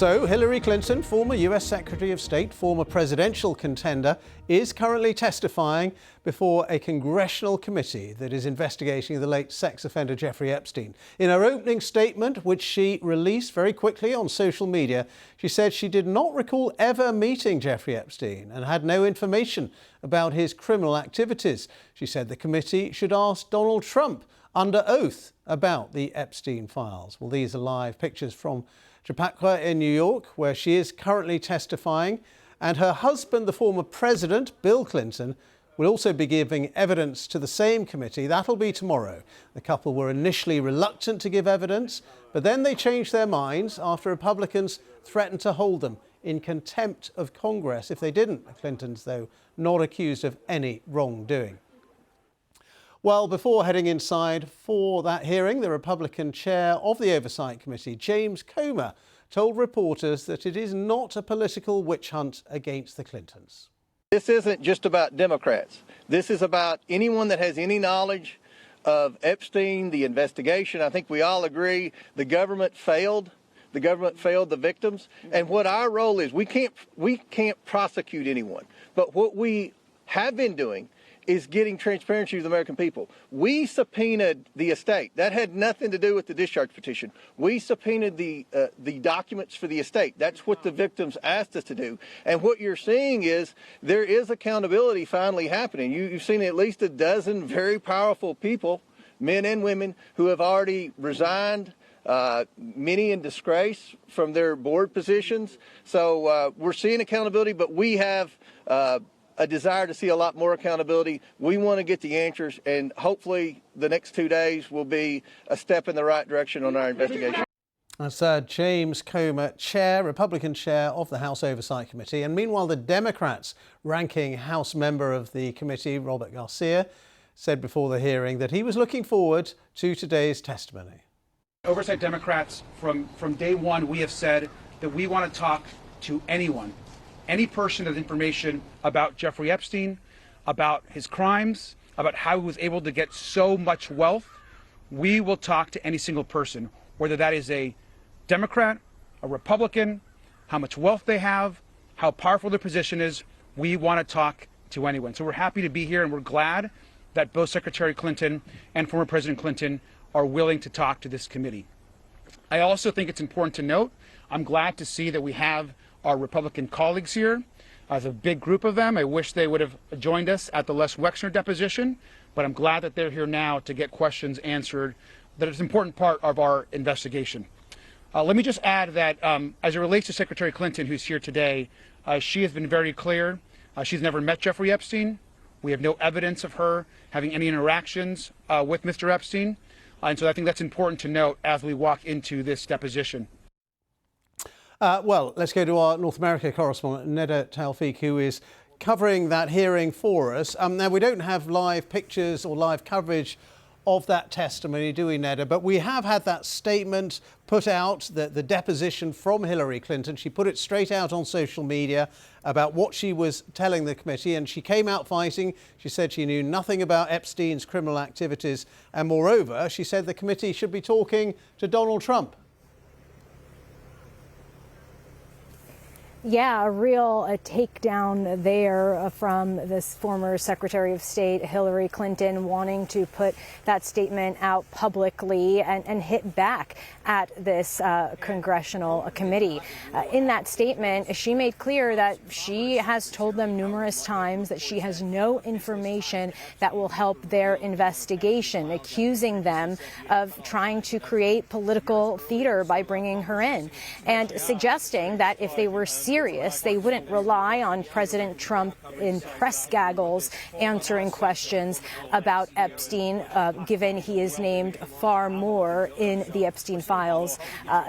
So Hillary Clinton, former US Secretary of State, former presidential contender, is currently testifying before a congressional committee that is investigating the late sex offender Jeffrey Epstein. In her opening statement, which she released very quickly on social media, she said she did not recall ever meeting Jeffrey Epstein and had no information about his criminal activities. She said the committee should ask Donald Trump under oath about the Epstein files. Well, these are live pictures from Chappaqua in New York, where she is currently testifying, and her husband, the former president, Bill Clinton, will also be giving evidence to the same committee. That'll be tomorrow. The couple were initially reluctant to give evidence, but then they changed their minds after Republicans threatened to hold them in contempt of Congress if they didn't. The Clintons, though, not accused of any wrongdoing. Well, before heading inside for that hearing, the Republican chair of the Oversight Committee, James Comer, told reporters that it is not a political witch hunt against the Clintons. This isn't just about Democrats. This is about anyone that has any knowledge of Epstein, the investigation. I think we all agree the government failed. The government failed the victims. And what our role is, we can't prosecute anyone. But what we have been doing is getting transparency to the American people. We subpoenaed the estate. That had nothing to do with the discharge petition. We subpoenaed the documents for the estate. That's what the victims asked us to do. And what you're seeing is there is accountability finally happening. You've seen at least a dozen very powerful people, men and women, who have already resigned, many in disgrace from their board positions. So we're seeing accountability, but we have a desire to see a lot more accountability. We want to get the answers, and hopefully the next 2 days will be a step in the right direction on our investigation. That's James Comer, Republican chair of the House Oversight Committee. And meanwhile, the Democrats' ranking House member of the committee, Robert Garcia, said before the hearing that he was looking forward to today's testimony. Oversight Democrats, from day one, we have said that we want to talk to anyone, any person with information about Jeffrey Epstein, about his crimes, about how he was able to get so much wealth. We will talk to any single person, whether that is a Democrat, a Republican, how much wealth they have, how powerful their position is. We want to talk to anyone. So we're happy to be here, and we're glad that both Secretary Clinton and former President Clinton are willing to talk to this committee. I also think it's important to note, I'm glad to see that we have our Republican colleagues here. As a big group of them, I wish they would have joined us at the Les Wexner deposition, but I'm glad that they're here now to get questions answered. That is an important part of our investigation. Let me just add that as it relates to Secretary Clinton, who's here today, she has been very clear. She's never met Jeffrey Epstein. We have no evidence of her having any interactions with Mr. Epstein. And so I think that's important to note as we walk into this deposition. Well, let's go to our North America correspondent, Neda Taufik, who is covering that hearing for us. Now, we don't have live pictures or live coverage of that testimony, do we, Neda? But we have had that statement put out, the deposition from Hillary Clinton. She put it straight out on social media about what she was telling the committee, and she came out fighting. She said she knew nothing about Epstein's criminal activities, and moreover, she said the committee should be talking to Donald Trump. Yeah, a real takedown there from this former Secretary of State, Hillary Clinton, wanting to put that statement out publicly and hit back at this congressional committee. In that statement, she made clear that she has told them numerous times that she has no information that will help their investigation, accusing them of trying to create political theater by bringing her in, and suggesting that if they were serious, they wouldn't rely on President Trump in press gaggles answering questions about Epstein, given he is named far more in the Epstein files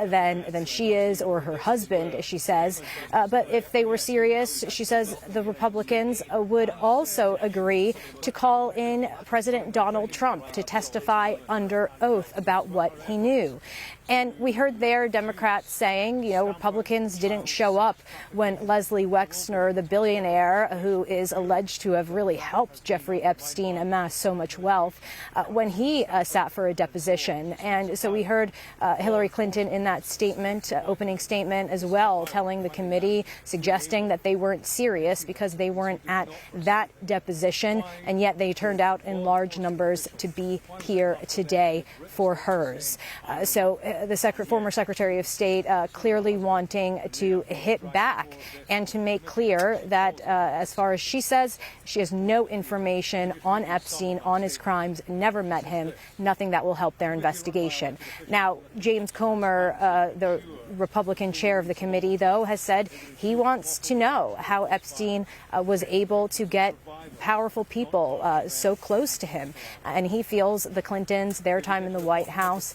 than she is, or her husband, she says. But if they were serious, she says the Republicans would also agree to call in President Donald Trump to testify under oath about what he knew. And we heard there Democrats saying, Republicans didn't show up when Leslie Wexner, the billionaire who is alleged to have really helped Jeffrey Epstein amass so much wealth, when he sat for a deposition. And so we heard Hillary Clinton in that statement, opening statement as well, telling the committee, suggesting that they weren't serious because they weren't at that deposition, and yet they turned out in large numbers to be here today for hers. So the former Secretary of State clearly wanting to hit back and to make clear that, as far as she says, she has no information on Epstein, on his crimes, never met him, nothing that will help their investigation. Now, James Comer, the Republican chair of the committee, though, has said he wants to know how Epstein was able to get powerful people so close to him. And he feels the Clintons, their time in the White House,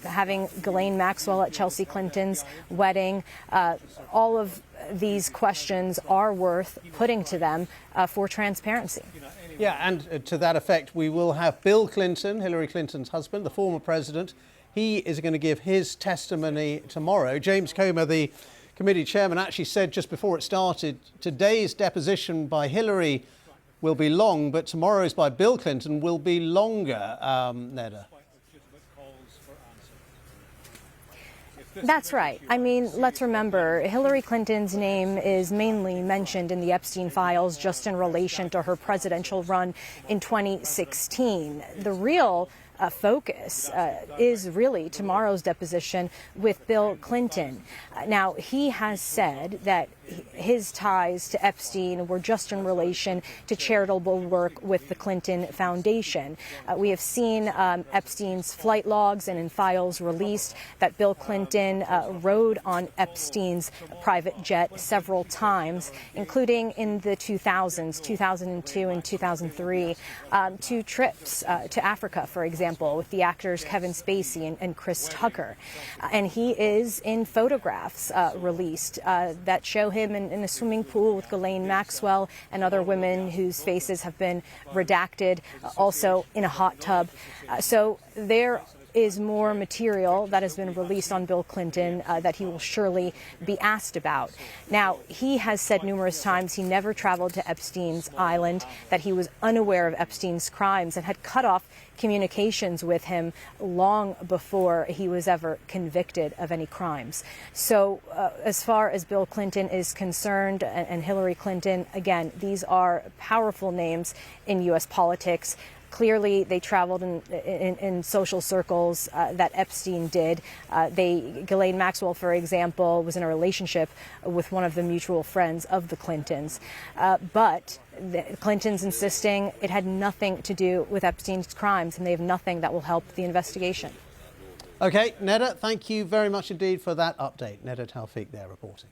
having Ghislaine Maxwell at Chelsea Clinton's wedding, all of these questions are worth putting to them for transparency. Yeah, and to that effect, we will have Bill Clinton, Hillary Clinton's husband, the former president. He is going to give his testimony tomorrow. James Comer, the committee chairman, actually said just before it started, today's deposition by Hillary will be long, but tomorrow's by Bill Clinton will be longer, Neda. That's right. I mean, let's remember, Hillary Clinton's name is mainly mentioned in the Epstein files just in relation to her presidential run in 2016. The real focus is really tomorrow's deposition with Bill Clinton. Now, he has said that his ties to Epstein were just in relation to charitable work with the Clinton Foundation. We have seen Epstein's flight logs and in files released that Bill Clinton rode on Epstein's private jet several times, including in the 2000s, 2002 and 2003, 2 trips to Africa, for example, with the actors Kevin Spacey and Chris Tucker. And he is in photographs released that show him in a swimming pool with Ghislaine Maxwell and other women whose faces have been redacted, also in a hot tub. So there is more material that has been released on Bill Clinton that he will surely be asked about. Now, he has said numerous times he never traveled to Epstein's island, that he was unaware of Epstein's crimes and had cut off communications with him long before he was ever convicted of any crimes. So as far as Bill Clinton is concerned and Hillary Clinton, again, these are powerful names in U.S. politics. Clearly, they traveled in social circles that Epstein did. Ghislaine Maxwell, for example, was in a relationship with one of the mutual friends of the Clintons. But the Clintons insisting it had nothing to do with Epstein's crimes, and they have nothing that will help the investigation. OK, Neda, thank you very much indeed for that update. Neda Tawfiq there reporting.